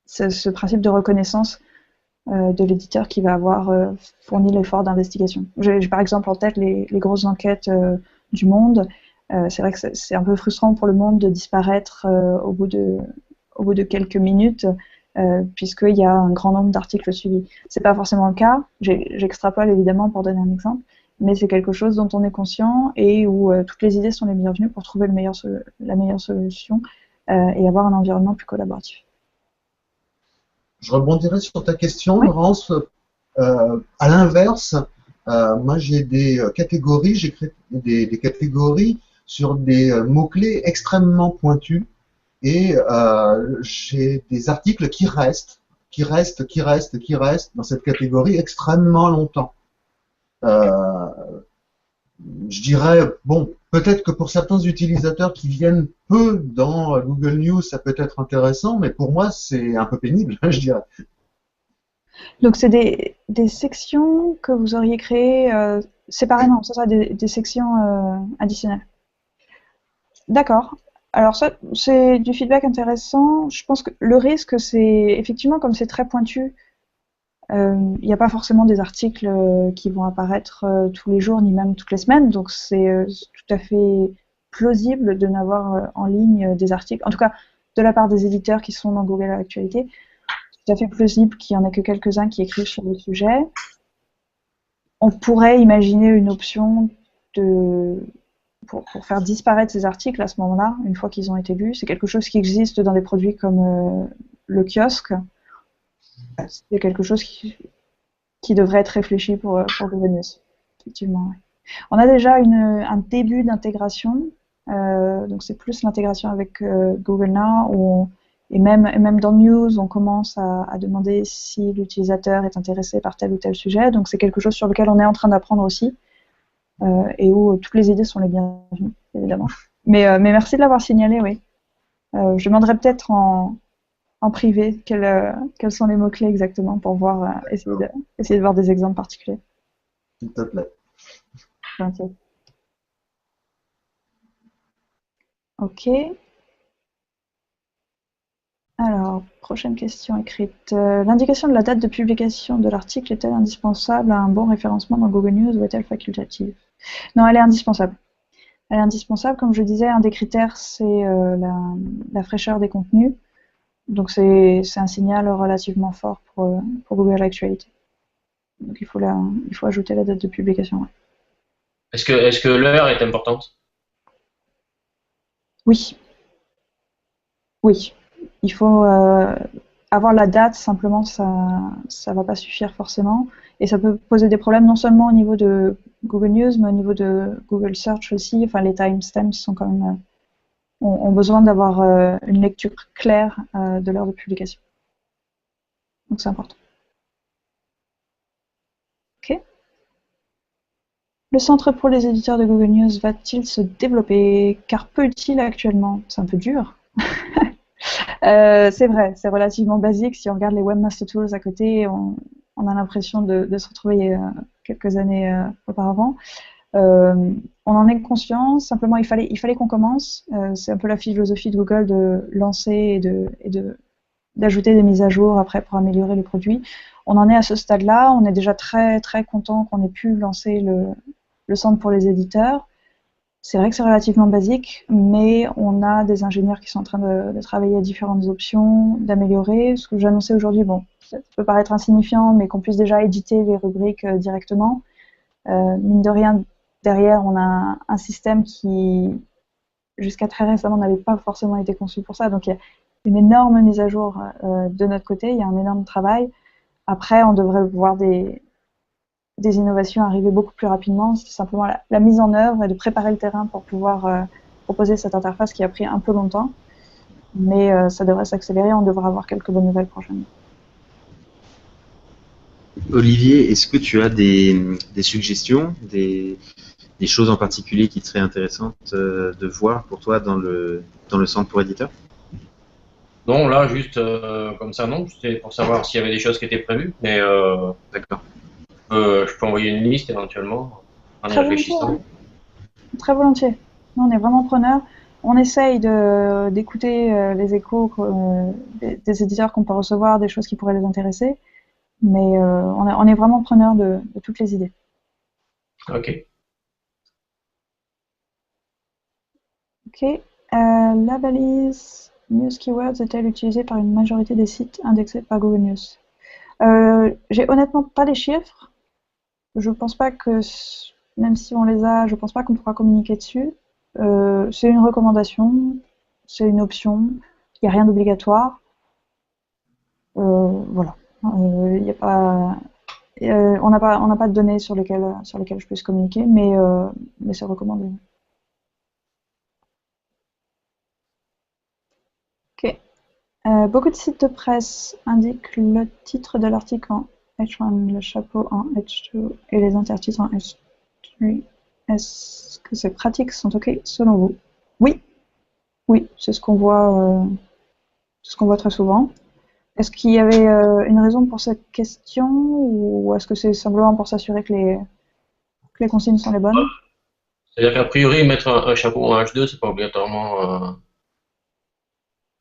ce principe de reconnaissance de l'éditeur qui va avoir fourni l'effort d'investigation. J'ai par exemple en tête les grosses enquêtes du Monde. C'est vrai que c'est un peu frustrant pour le Monde de disparaître au bout de quelques minutes, puisqu'il y a un grand nombre d'articles suivis. C'est pas forcément le cas, j'extrapole évidemment pour donner un exemple, mais c'est quelque chose dont on est conscient et où toutes les idées sont les bienvenues pour trouver la meilleure solution et avoir un environnement plus collaboratif. Je rebondirai sur ta question, Oui. Laurence. À l'inverse, moi j'ai des catégories, j'écris des catégories sur des mots-clés extrêmement pointus et j'ai des articles qui restent dans cette catégorie extrêmement longtemps. Je dirais, bon, peut-être que pour certains utilisateurs qui viennent peu dans Google News, ça peut être intéressant, mais pour moi, c'est un peu pénible, je dirais. Donc c'est des sections que vous auriez créées séparément, ça sera des sections additionnelles. D'accord. Alors ça, c'est du feedback intéressant. Je pense que le risque, c'est effectivement, comme c'est très pointu, il n'y a pas forcément des articles qui vont apparaître tous les jours, ni même toutes les semaines. Donc c'est tout à fait plausible de n'avoir en ligne des articles, en tout cas de la part des éditeurs qui sont dans Google Actualité. Tout à fait plausible qu'il n'y en ait que quelques-uns qui écrivent sur le sujet. On pourrait imaginer une option pour faire disparaître ces articles à ce moment-là, une fois qu'ils ont été lus. C'est quelque chose qui existe dans des produits comme le kiosque. C'est quelque chose qui devrait être réfléchi pour Google News. Effectivement, ouais. On a déjà un début d'intégration. Donc c'est plus l'intégration avec Google Now, et même dans News, on commence à demander si l'utilisateur est intéressé par tel ou tel sujet. Donc c'est quelque chose sur lequel on est en train d'apprendre aussi, et où toutes les idées sont les bienvenues, évidemment. Mais merci de l'avoir signalé, oui. Je demanderai peut-être en privé quels sont les mots-clés exactement pour voir, essayer de voir des exemples particuliers. S'il te plaît. Volontiers. Ok. Alors, prochaine question écrite. L'indication de la date de publication de l'article est-elle indispensable à un bon référencement dans Google News ou est-elle facultative? Non, elle est indispensable. Elle est indispensable. Comme je disais, un des critères, c'est la fraîcheur des contenus. Donc c'est un signal relativement fort pour Google Actualité. Donc il faut ajouter la date de publication. Ouais. Est-ce que l'heure est importante? Oui. Oui. Il faut avoir la date, simplement ça va pas suffire forcément. Et ça peut poser des problèmes non seulement au niveau de Google News, mais au niveau de Google Search aussi. Enfin, les timestamps sont quand même ont besoin d'avoir une lecture claire de l'heure de publication. Donc c'est important. Ok. Le centre pour les éditeurs de Google News va-t-il se développer? Car peu utile actuellement. C'est un peu dur. C'est vrai, c'est relativement basique. Si on regarde les Webmaster Tools à côté, on a l'impression de se retrouver quelques années auparavant. On en est conscient, simplement il fallait qu'on commence. C'est un peu la philosophie de Google de lancer et d'ajouter des mises à jour après pour améliorer les produits. On en est à ce stade-là, on est déjà très très content qu'on ait pu lancer le centre pour les éditeurs. C'est vrai que c'est relativement basique, mais on a des ingénieurs qui sont en train de travailler à différentes options, d'améliorer. Ce que j'annonçais aujourd'hui, bon, ça peut paraître insignifiant, mais qu'on puisse déjà éditer les rubriques directement. Mine de rien, derrière, on a un système qui, jusqu'à très récemment, n'avait pas forcément été conçu pour ça. Donc il y a une énorme mise à jour de notre côté, il y a un énorme travail. Après, on devrait voir des innovations arriver beaucoup plus rapidement. C'est simplement la mise en œuvre et de préparer le terrain pour pouvoir proposer cette interface qui a pris un peu longtemps. Mais ça devrait s'accélérer, on devrait avoir quelques bonnes nouvelles prochainement. Olivier, est-ce que tu as des suggestions, des choses en particulier qui seraient intéressantes de voir pour toi dans le centre pour éditeurs? Non, là, juste comme ça, non. C'était pour savoir s'il y avait des choses qui étaient prévues. Mais D'accord. je peux envoyer une liste éventuellement en y Très volontiers, réfléchissant. hein. Très volontiers. Nous, on est vraiment preneurs. On essaye d'écouter les échos des éditeurs qu'on peut recevoir, des choses qui pourraient les intéresser, mais on est vraiment preneurs de toutes les idées. Ok. Ok. La balise News Keywords est-elle utilisée par une majorité des sites indexés par Google News? J'ai honnêtement pas les chiffres. Je pense pas que, même si on les a, je pense pas qu'on pourra communiquer dessus. C'est une recommandation, c'est une option, il n'y a rien d'obligatoire. Voilà. Y a pas, on n'a pas de données sur lesquelles je puisse communiquer, mais c'est recommandé. Ok. Beaucoup de sites de presse indiquent le titre de l'article en H1, le chapeau en H2 et les intertitres en H3. Est-ce que ces pratiques sont OK selon vous? Oui, oui, c'est ce qu'on voit très souvent. Est-ce qu'il y avait une raison pour cette question ou est-ce que c'est simplement pour s'assurer que les consignes sont les bonnes? C'est-à-dire qu'à priori, mettre un chapeau en H2, c'est pas obligatoirement.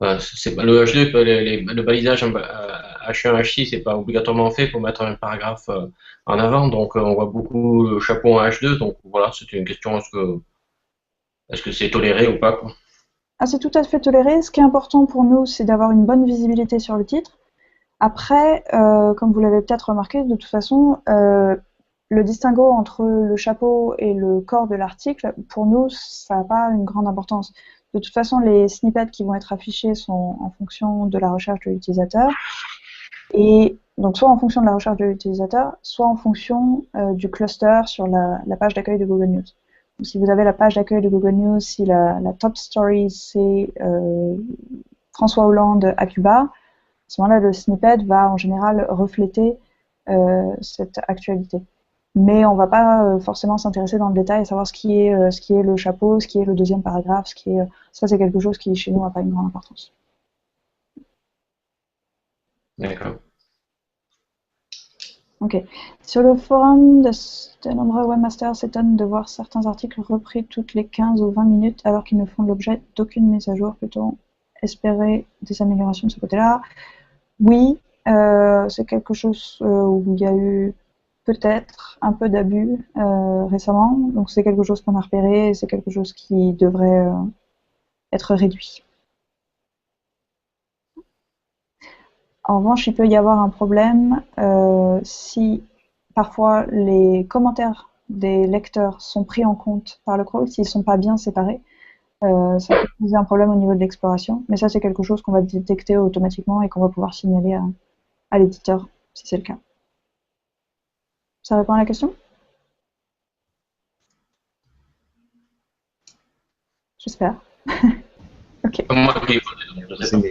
Le H2, le balisage H1, H6, c'est pas obligatoirement fait pour mettre un paragraphe en avant. Donc, on voit beaucoup le chapeau en H2. Donc, voilà, c'était une question est-ce que c'est toléré ou pas, quoi. Ah, c'est tout à fait toléré. Ce qui est important pour nous, c'est d'avoir une bonne visibilité sur le titre. Après, comme vous l'avez peut-être remarqué, de toute façon, le distinguo entre le chapeau et le corps de l'article, pour nous, ça n'a pas une grande importance. De toute façon, les snippets qui vont être affichés sont en fonction de la recherche de l'utilisateur. Et donc, soit en fonction de la recherche de l'utilisateur, soit en fonction du cluster sur la page d'accueil de Google News. Donc, si vous avez la page d'accueil de Google News, si la top story, c'est François Hollande à Cuba, à ce moment-là, le snippet va en général refléter cette actualité. Mais on ne va pas forcément s'intéresser dans le détail à savoir ce qui est le chapeau, ce qui est le deuxième paragraphe, ça c'est quelque chose qui chez nous n'a pas une grande importance. D'accord. Ok. Sur le forum, de nombreux webmasters s'étonnent de voir certains articles repris toutes les 15 ou 20 minutes alors qu'ils ne font l'objet d'aucune mise à jour. Peut-on espérer des améliorations de ce côté-là? Oui, c'est quelque chose où il y a eu peut-être un peu d'abus récemment. Donc c'est quelque chose qu'on a repéré et c'est quelque chose qui devrait être réduit. En revanche, il peut y avoir un problème si parfois les commentaires des lecteurs sont pris en compte par le crawl, s'ils ne sont pas bien séparés. Ça peut poser un problème au niveau de l'exploration, mais ça c'est quelque chose qu'on va détecter automatiquement et qu'on va pouvoir signaler à l'éditeur si c'est le cas. Ça répond à la question? J'espère. Ok. Comme moi qui l'ai posé, donc je sais pas.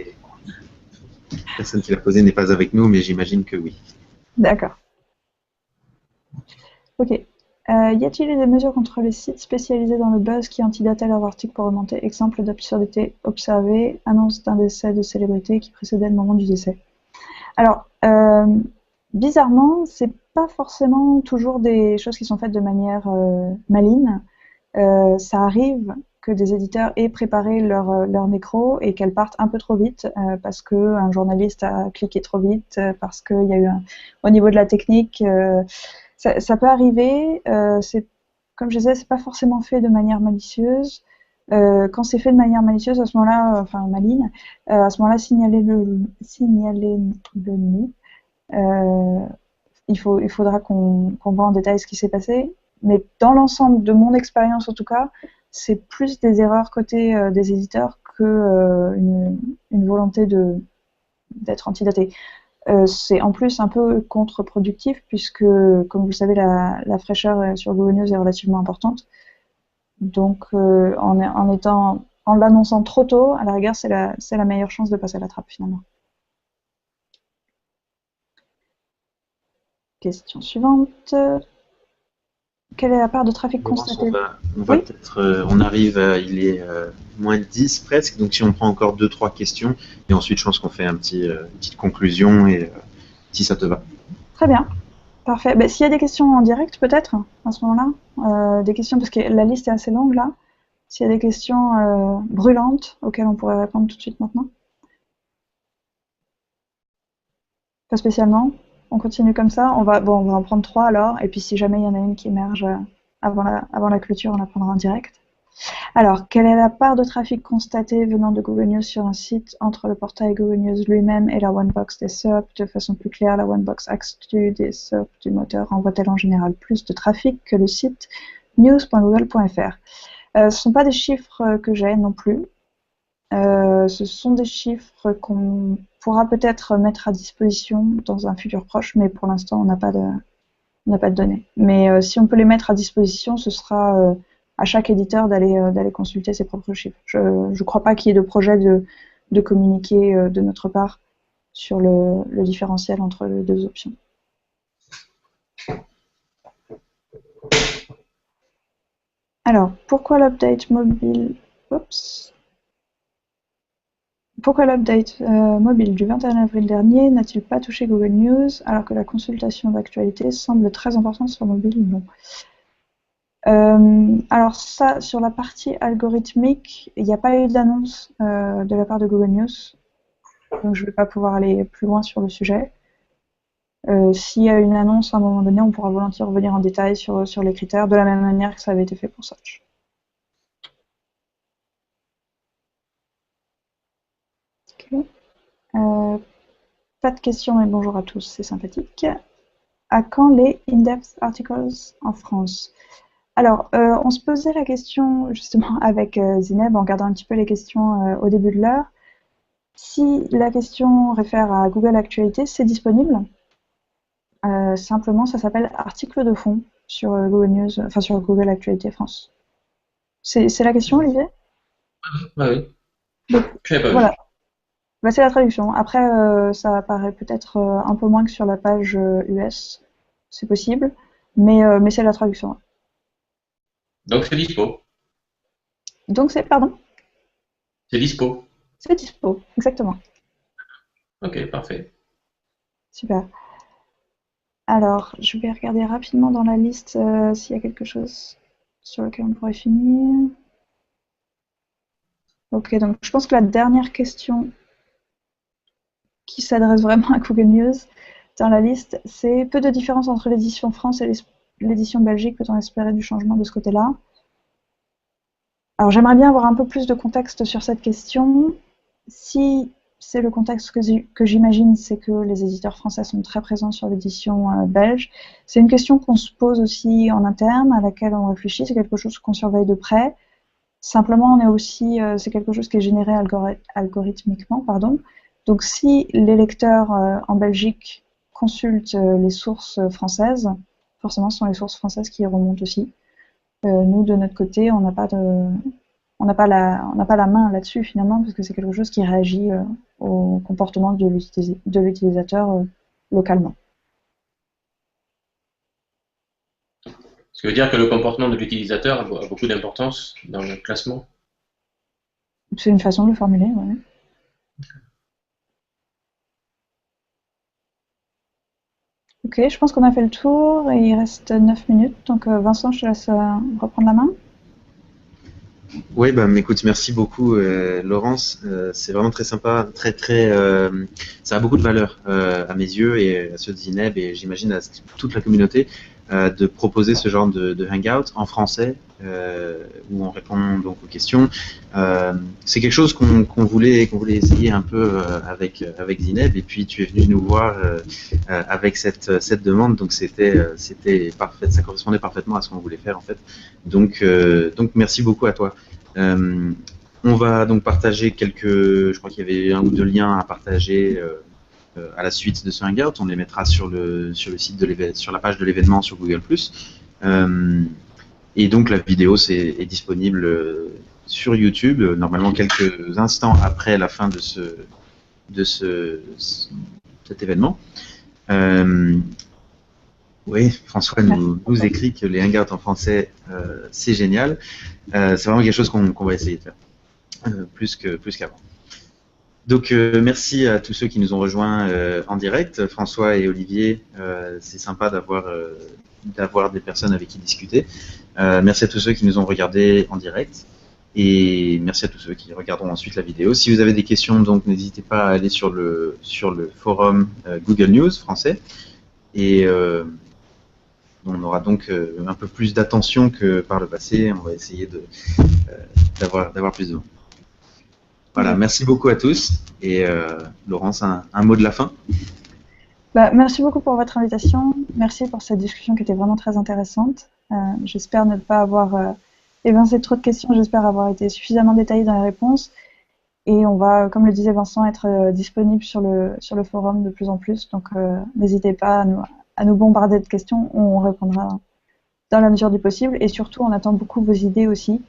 La personne qui l'a posé n'est pas avec nous, mais j'imagine que oui. D'accord. Ok. Y a-t-il des mesures contre les sites spécialisés dans le buzz qui antidataient leurs articles pour remonter? Exemple d'absurdité observée, annonce d'un décès de célébrité qui précédait le moment du décès. Alors, bizarrement, c'est pas forcément toujours des choses qui sont faites de manière maligne. Ça arrive que des éditeurs aient préparé leur nécro et qu'elles partent un peu trop vite parce qu'un journaliste a cliqué trop vite, parce qu'il y a eu au niveau de la technique, ça peut arriver. Comme je disais, c'est pas forcément fait de manière malicieuse. Quand c'est fait de manière malicieuse, à ce moment-là, enfin maligne, à ce moment-là, signalez-le-nous. Il faudra qu'on voit en détail ce qui s'est passé. Mais dans l'ensemble de mon expérience, en tout cas, c'est plus des erreurs côté des éditeurs que une volonté d'être antidaté. C'est en plus un peu contre-productif puisque, comme vous le savez, la fraîcheur sur Google News est relativement importante. Donc, en l'annonçant trop tôt, à la rigueur, c'est la meilleure chance de passer à la trappe finalement. Question suivante. Quelle est la part de trafic Laurence, constatée? on va Oui. peut-être, on arrive, il est moins de 10 presque, donc si on prend encore 2-3 questions, et ensuite je pense qu'on fait une petite conclusion, et si ça te va. Très bien. Parfait. Ben, s'il y a des questions en direct, peut-être, à ce moment-là, des questions, parce que la liste est assez longue là. S'il y a des questions brûlantes auxquelles on pourrait répondre tout de suite maintenant. Pas spécialement. On continue comme ça. On va en prendre 3 alors, et puis si jamais il y en a une qui émerge avant la clôture, on la prendra en direct. Alors, quelle est la part de trafic constatée venant de Google News sur un site entre le portail Google News lui-même et la One-Box des SERP? De façon plus claire, la One-Box Axe2 des SERP du moteur envoie-t-elle en général plus de trafic que le site news.google.fr? Ce ne sont pas des chiffres que j'ai non plus. Ce sont des chiffres qu'on pourra peut-être mettre à disposition dans un futur proche, mais pour l'instant, on n'a pas de données. Mais si on peut les mettre à disposition, ce sera à chaque éditeur d'aller consulter ses propres chiffres. Je ne crois pas qu'il y ait de projet de communiquer de notre part sur le différentiel entre les deux options. Alors, pourquoi l'update mobile... Oups. Pourquoi l'update mobile du 21 avril dernier n'a-t-il pas touché Google News alors que la consultation d'actualité semble très importante sur mobile? Non. Alors ça, sur la partie algorithmique, il n'y a pas eu d'annonce de la part de Google News, donc je ne vais pas pouvoir aller plus loin sur le sujet. S'il y a une annonce à un moment donné, on pourra volontiers revenir en détail sur les critères, de la même manière que ça avait été fait pour Search. Okay. Pas de questions, mais bonjour à tous, c'est sympathique. À quand les in-depth articles en France? Alors, on se posait la question justement avec Zineb en regardant un petit peu les questions au début de l'heure. Si la question réfère à Google Actualité, c'est disponible. Simplement, ça s'appelle article de fond sur Google News, enfin sur Google Actualité France. C'est la question, Olivier? Oui. Donc, Je n'ai pas vu. voilà. Bah, c'est la traduction. Après, ça apparaît peut-être un peu moins que sur la page US. C'est possible. Mais c'est la traduction. Donc c'est dispo. Donc c'est, pardon? C'est dispo. C'est dispo, exactement. Ok, parfait. Super. Alors, je vais regarder rapidement dans la liste s'il y a quelque chose sur lequel on pourrait finir. Ok, donc je pense que la dernière question qui s'adresse vraiment à Google News dans la liste, c'est peu de différence entre l'édition France et l'édition Belgique, peut-on espérer du changement de ce côté-là? Alors j'aimerais bien avoir un peu plus de contexte sur cette question. Si c'est le contexte que j'imagine, c'est que les éditeurs français sont très présents sur l'édition belge. C'est une question qu'on se pose aussi en interne, à laquelle on réfléchit, c'est quelque chose qu'on surveille de près. Simplement, on est aussi, c'est quelque chose qui est généré algorithmiquement, pardon. Donc si les lecteurs en Belgique consultent les sources françaises, forcément ce sont les sources françaises qui y remontent aussi. Nous, de notre côté, on n'a pas la main là-dessus finalement, parce que c'est quelque chose qui réagit au comportement de l'utilisateur localement. Ce qui veut dire que le comportement de l'utilisateur a beaucoup d'importance dans le classement. C'est une façon de le formuler, ouais. Ok, je pense qu'on a fait le tour et il reste 9 minutes, donc Vincent, je te laisse reprendre la main. Oui, bah, écoute, merci beaucoup, Laurence. C'est vraiment très sympa, ça a beaucoup de valeur à mes yeux et à ceux de Zineb et j'imagine à toute la communauté de proposer ce genre de hangout en français où on répond donc aux questions. C'est quelque chose qu'on voulait essayer un peu avec Zineb et puis tu es venu nous voir avec cette demande, donc c'était parfait, ça correspondait parfaitement à ce qu'on voulait faire en fait. Donc merci beaucoup à toi. On va donc partager je crois qu'il y avait 1 ou 2 liens à partager à la suite de ce hangout. On les mettra sur le site sur la page de l'événement sur Google+. Et donc la vidéo est disponible sur YouTube, normalement quelques instants après la fin de cet événement. Oui, François nous écrit que les hangouts en français, c'est génial. C'est vraiment quelque chose qu'on va essayer de faire, plus qu'avant. Donc, merci à tous ceux qui nous ont rejoints en direct. François et Olivier, c'est sympa d'avoir des personnes avec qui discuter. Merci à tous ceux qui nous ont regardés en direct. Et merci à tous ceux qui regarderont ensuite la vidéo. Si vous avez des questions, donc n'hésitez pas à aller sur le forum Google News français. Et on aura donc un peu plus d'attention que par le passé. On va essayer d'avoir plus de monde. Voilà, merci beaucoup à tous. Et Laurence, un mot de la fin? Merci beaucoup pour votre invitation. Merci pour cette discussion qui était vraiment très intéressante. J'espère ne pas avoir évincé trop de questions. J'espère avoir été suffisamment détaillée dans les réponses. Et on va, comme le disait Vincent, être disponible sur le forum de plus en plus. Donc, n'hésitez pas à nous bombarder de questions. On répondra dans la mesure du possible. Et surtout, on attend beaucoup vos idées aussi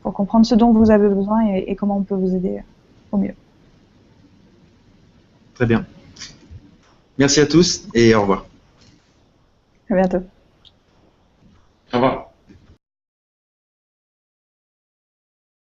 pour comprendre ce dont vous avez besoin et comment on peut vous aider au mieux. Très bien. Merci à tous et au revoir. À bientôt. Au revoir.